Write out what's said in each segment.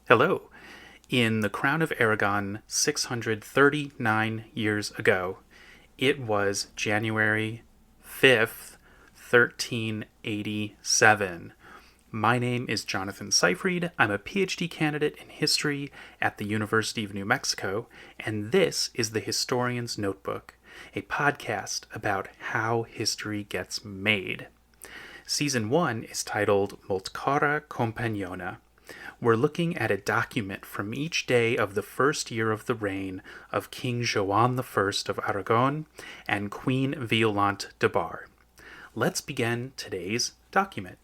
Hello. In the Crown of Aragon 639 years ago, it was January 5th, 1387. My name is Jonathan Seyfried. I'm a PhD candidate in history at the University of New Mexico, and this is the Historian's Notebook, a podcast about how history gets made. Season 1 is titled Multcara Compagnona. We're looking at a document from each day of the first year of the reign of King Joan I of Aragon and Queen Violante de Bar. Let's begin today's document.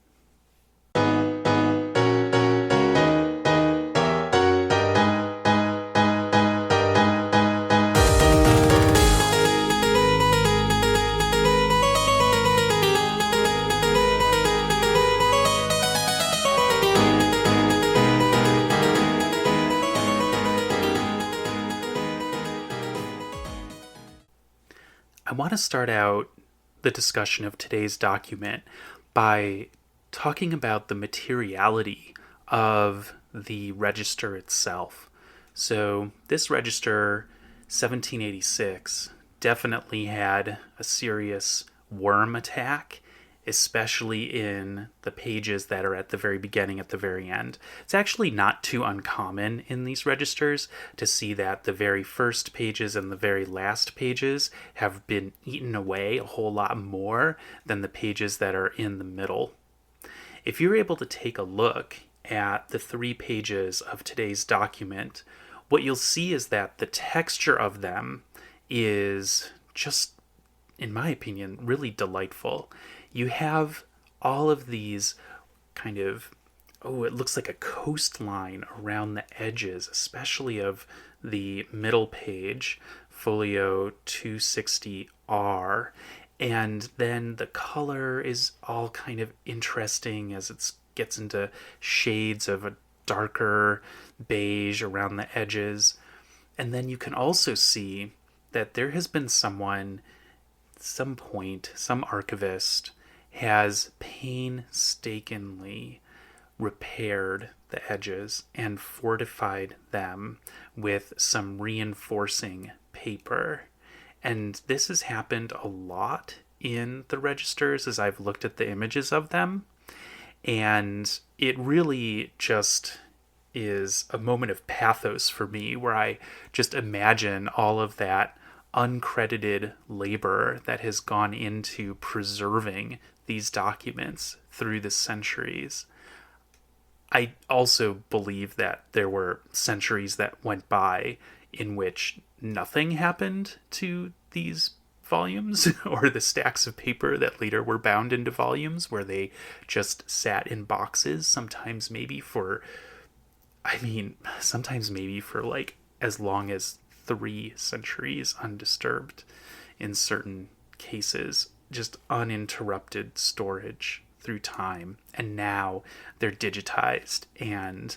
I want to start out the discussion of today's document by talking about the materiality of the register itself. So this register, 1786, definitely had a serious worm attack, especially in the pages that are at the very beginning, at the very end. It's actually not too uncommon in these registers to see that the very first pages and the very last pages have been eaten away a whole lot more than the pages that are in the middle. If you're able to take a look at the 3 pages of today's document, what you'll see is that the texture of them is just, in my opinion, really delightful. You have all of these kind of, it looks like a coastline around the edges, especially of the middle page, folio 260R. And then the color is all kind of interesting as it gets into shades of a darker beige around the edges. And then you can also see that there has been someone, some archivist, has painstakingly repaired the edges and fortified them with some reinforcing paper. And this has happened a lot in the registers as I've looked at the images of them. And it really just is a moment of pathos for me, where I just imagine all of that uncredited labor that has gone into preserving these documents through the centuries. I also believe that there were centuries that went by in which nothing happened to these volumes or the stacks of paper that later were bound into volumes, where they just sat in boxes, sometimes maybe for like as long as 3 centuries undisturbed in certain cases, just uninterrupted storage through time. And now they're digitized and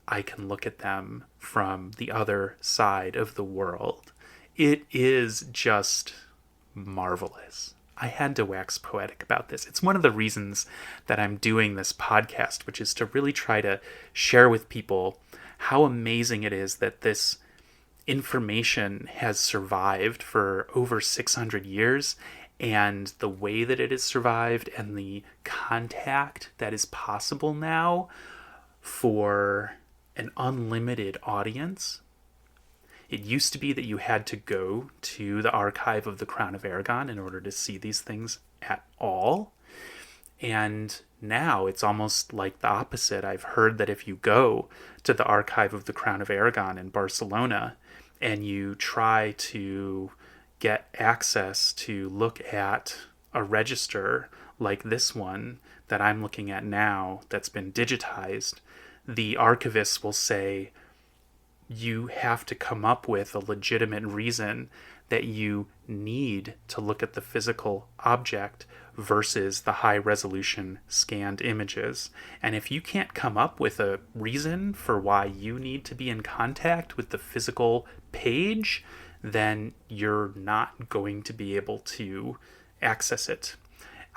I can look at them from the other side of the world. It is just marvelous. I had to wax poetic about this. It's one of the reasons that I'm doing this podcast, which is to really try to share with people how amazing it is that this information has survived for over 600 years, and the way that it has survived and the contact that is possible now for an unlimited audience. It used to be that you had to go to the archive of the Crown of Aragon in order to see these things at all. And now it's almost like the opposite. I've heard that if you go to the archive of the Crown of Aragon in Barcelona and you try to get access to look at a register like this one that I'm looking at now that's been digitized, the archivist will say you have to come up with a legitimate reason that you need to look at the physical object versus the high-resolution scanned images. And if you can't come up with a reason for why you need to be in contact with the physical page, then you're not going to be able to access it.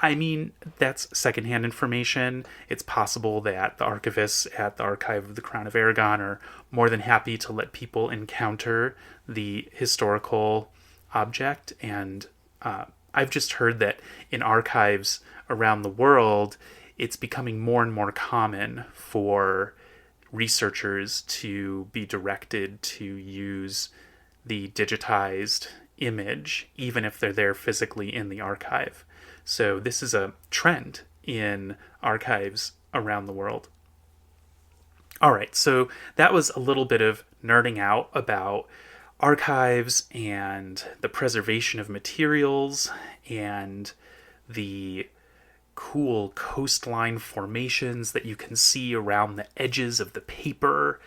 I mean, that's secondhand information. It's possible that the archivists at the Archive of the Crown of Aragon are more than happy to let people encounter the historical object. And I've just heard that in archives around the world, it's becoming more and more common for researchers to be directed to use the digitized image, even if they're there physically in the archive. So this is a trend in archives around the world. All right, so that was a little bit of nerding out about archives and the preservation of materials and the cool coastline formations that you can see around the edges of the paper.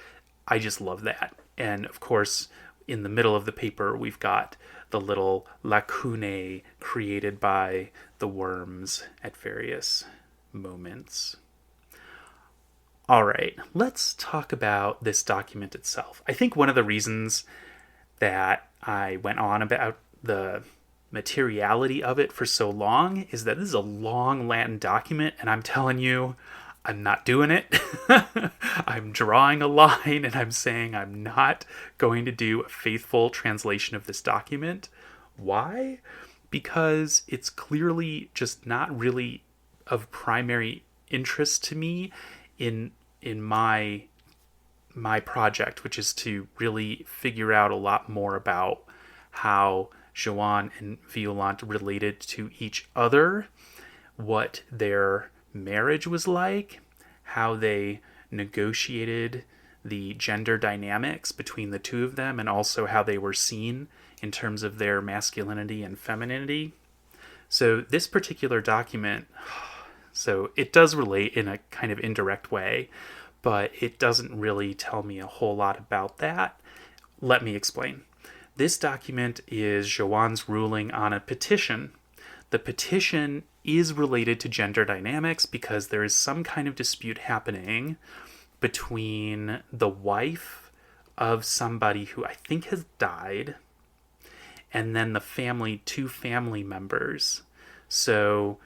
I just love that. And of course, in the middle of the paper, we've got the little lacunae created by the worms at various moments. All right, let's talk about this document itself. I think one of the reasons that I went on about the materiality of it for so long is that this is a long Latin document, and I'm telling you, I'm not doing it. I'm drawing a line and I'm saying I'm not going to do a faithful translation of this document. Why? Because it's clearly just not really of primary interest to me in my project, which is to really figure out a lot more about how Joan and Violante related to each other, what their marriage was like, how they negotiated the gender dynamics between the two of them, and also how they were seen in terms of their masculinity and femininity. So this particular document, so it does relate in a kind of indirect way, but it doesn't really tell me a whole lot about that. Let me explain. This document is Joan's ruling on a petition. The petition is related to gender dynamics because there is some kind of dispute happening between the wife of somebody who I think has died and then the family, two family members. So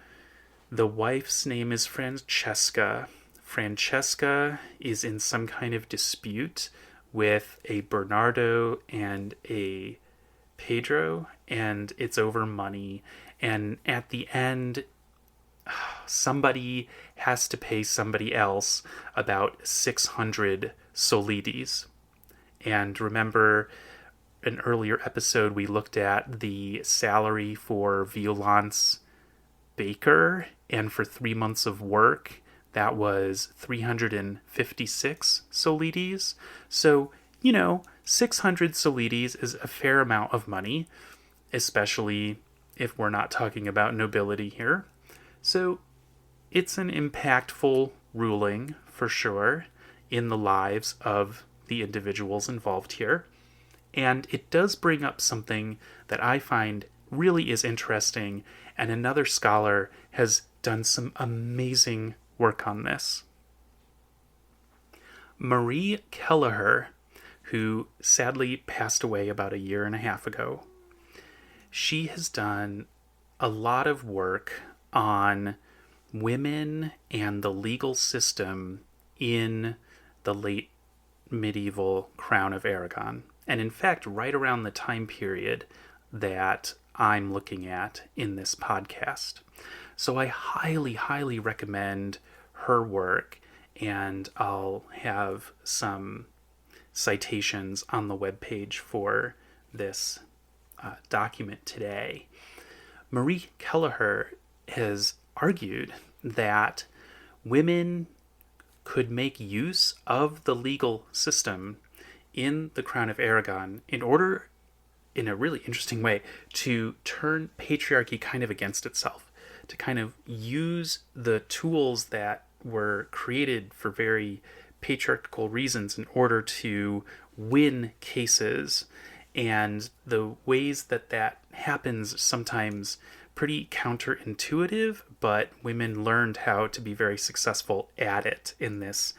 the wife's name is Francesca. Francesca is in some kind of dispute with a Bernardo and a Pedro, and it's over money. And at the end, somebody has to pay somebody else about 600 solides. And remember, an earlier episode, we looked at the salary for Violante's baker, and for 3 months of work, that was 356 solides. So, 600 solides is a fair amount of money, especially if we're not talking about nobility here. So it's an impactful ruling for sure in the lives of the individuals involved here. And it does bring up something that I find really is interesting, and another scholar has done some amazing work on this. Marie Kelleher, who sadly passed away about a year and a half ago, she has done a lot of work on women and the legal system in the late medieval Crown of Aragon. And in fact, right around the time period that I'm looking at in this podcast. So I highly, highly recommend her work, and I'll have some citations on the webpage for this document today. Marie Kelleher has argued that women could make use of the legal system in the Crown of Aragon in order, in a really interesting way, to turn patriarchy kind of against itself, to kind of use the tools that were created for very patriarchal reasons in order to win cases. And the ways that that happens sometimes pretty counterintuitive, but women learned how to be very successful at it in this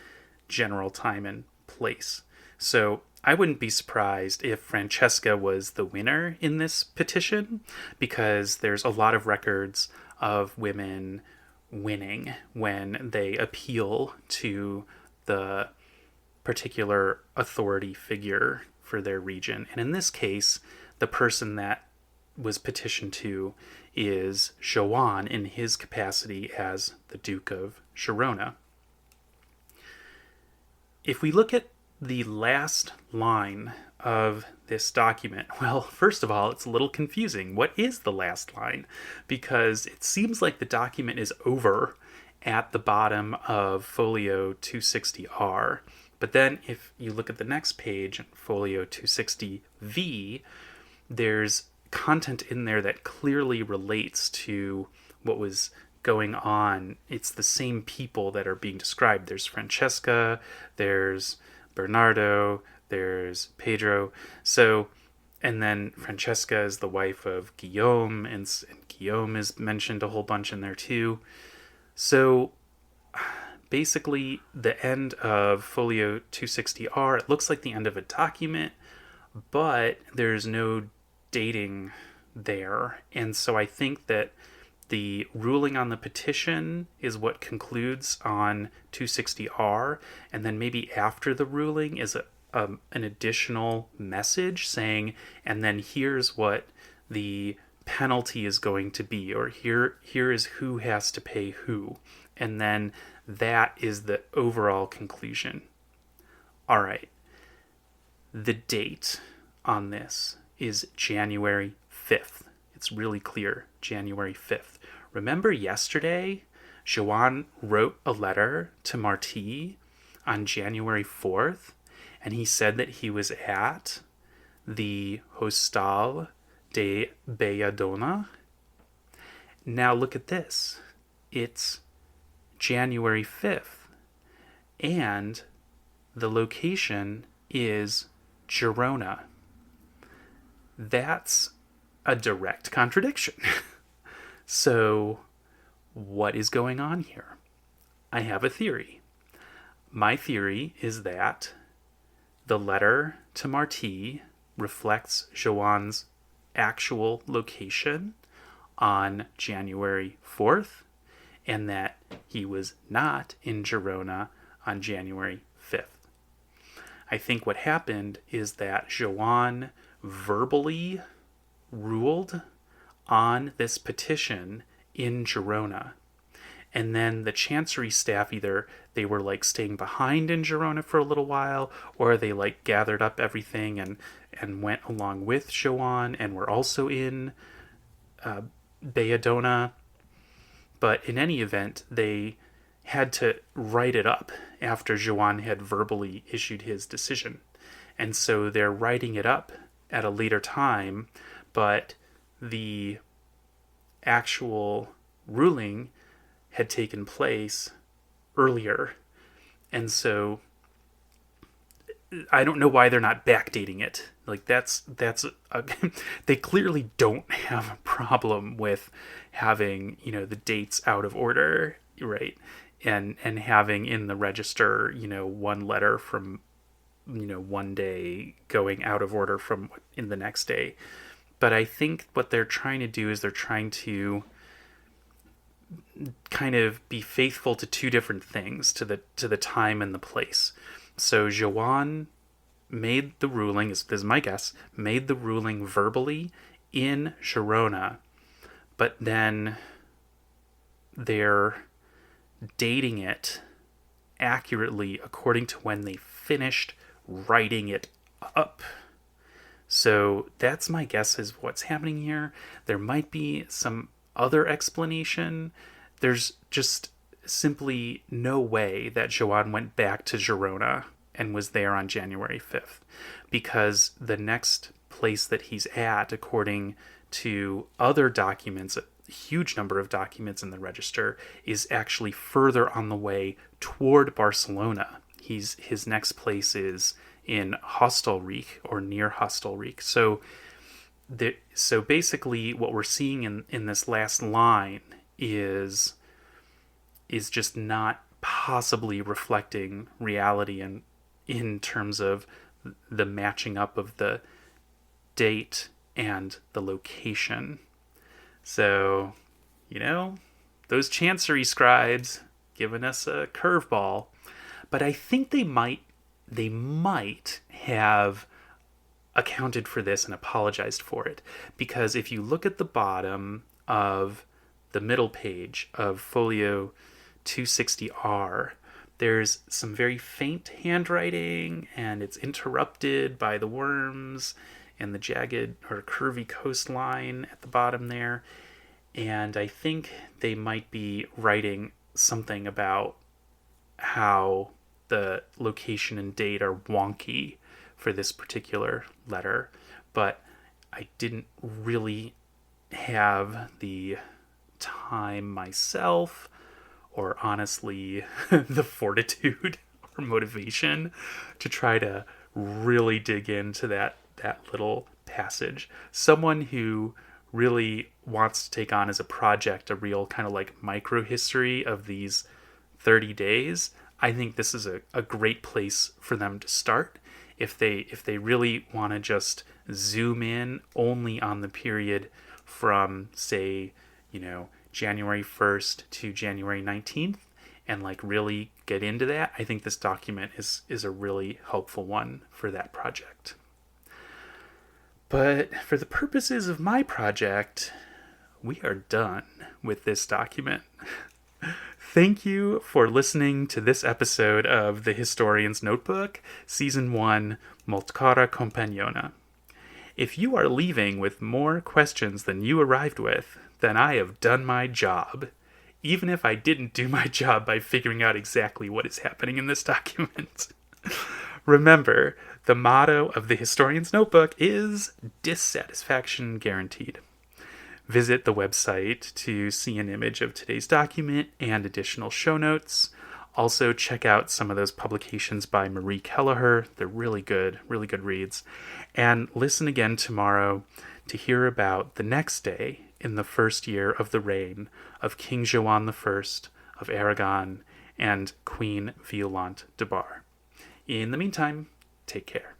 general time and place. So I wouldn't be surprised if Francesca was the winner in this petition, because there's a lot of records of women winning when they appeal to the particular authority figure for their region. And in this case, the person that was petitioned to is Joan in his capacity as the Duke of Girona. If we look at the last line of this document, well, first of all, it's a little confusing. What is the last line? Because it seems like the document is over at the bottom of folio 260R. But then if you look at the next page, folio 260V, there's content in there that clearly relates to what was going on. It's the same people that are being described. There's Francesca, there's Bernardo, there's Pedro. So, and then Francesca is the wife of Guillaume, and Guillaume is mentioned a whole bunch in there too. So basically, the end of folio 260R, it looks like the end of a document, but there's no dating there. And so I think that the ruling on the petition is what concludes on 260R, and then maybe after the ruling is an additional message saying, and then here's what the penalty is going to be, or here is who has to pay who, and then that is the overall conclusion. All right. The date on this is January 5th. It's really clear, January 5th. Remember yesterday, Joan wrote a letter to Martí on January 4th, and he said that he was at the Hostal de Belladonna. Now look at this. It's January 5th, and the location is Girona. That's a direct contradiction. So, what is going on here? I have a theory. My theory is that the letter to Martí reflects Joan's actual location on January 4th, and that he was not in Girona on January 5th. I think what happened is that Joan verbally ruled on this petition in Girona. And then the chancery staff, either they were like staying behind in Girona for a little while, or they like gathered up everything and went along with Joan and were also in Belladonna. But in any event, they had to write it up after Joan had verbally issued his decision. And so they're writing it up at a later time, but the actual ruling had taken place earlier. And so I don't know why they're not backdating it. Like that's they clearly don't have a problem with having, the dates out of order, right? And having in the register, one letter from one day going out of order from in the next day. But I think what they're trying to do is they're trying to kind of be faithful to two different things, to the time and the place. So Joan made the ruling, this is my guess, made the ruling verbally in Girona, but then they're dating it accurately according to when they finished writing it up. So that's my guess is what's happening here. There might be some other explanation. There's just simply no way that Joan went back to Girona and was there on January 5th, because the next place that he's at, according to other documents, a huge number of documents in the register, is actually further on the way toward Barcelona. His next place is in Hostalric, or near Hostalric. So basically what we're seeing in this last line is just not possibly reflecting reality and in terms of the matching up of the date and the location. So those chancery scribes giving us a curveball. But I think they might have accounted for this and apologized for it. Because if you look at the bottom of the middle page of folio 260R, there's some very faint handwriting, and it's interrupted by the worms and the jagged or curvy coastline at the bottom there. And I think they might be writing something about how the location and date are wonky for this particular letter, but I didn't really have the time myself, or honestly the fortitude or motivation to try to really dig into that little passage. Someone who really wants to take on as a project a real kind of like micro history of these 30 days, I think this is a great place for them to start. If they really want to just zoom in only on the period from, say, January 1st to January 19th, and like really get into that, I think this document is a really helpful one for that project. But for the purposes of my project, we are done with this document. Thank you for listening to this episode of The Historian's Notebook, Season 1, Molt cara compagnona. If you are leaving with more questions than you arrived with, then I have done my job, even if I didn't do my job by figuring out exactly what is happening in this document. Remember, the motto of The Historian's Notebook is dissatisfaction guaranteed. Visit the website to see an image of today's document and additional show notes. Also, check out some of those publications by Marie Kelleher. They're really good reads. And listen again tomorrow to hear about the next day in the first year of the reign of King Joan I of Aragon and Queen Violante de Bar. In the meantime, take care.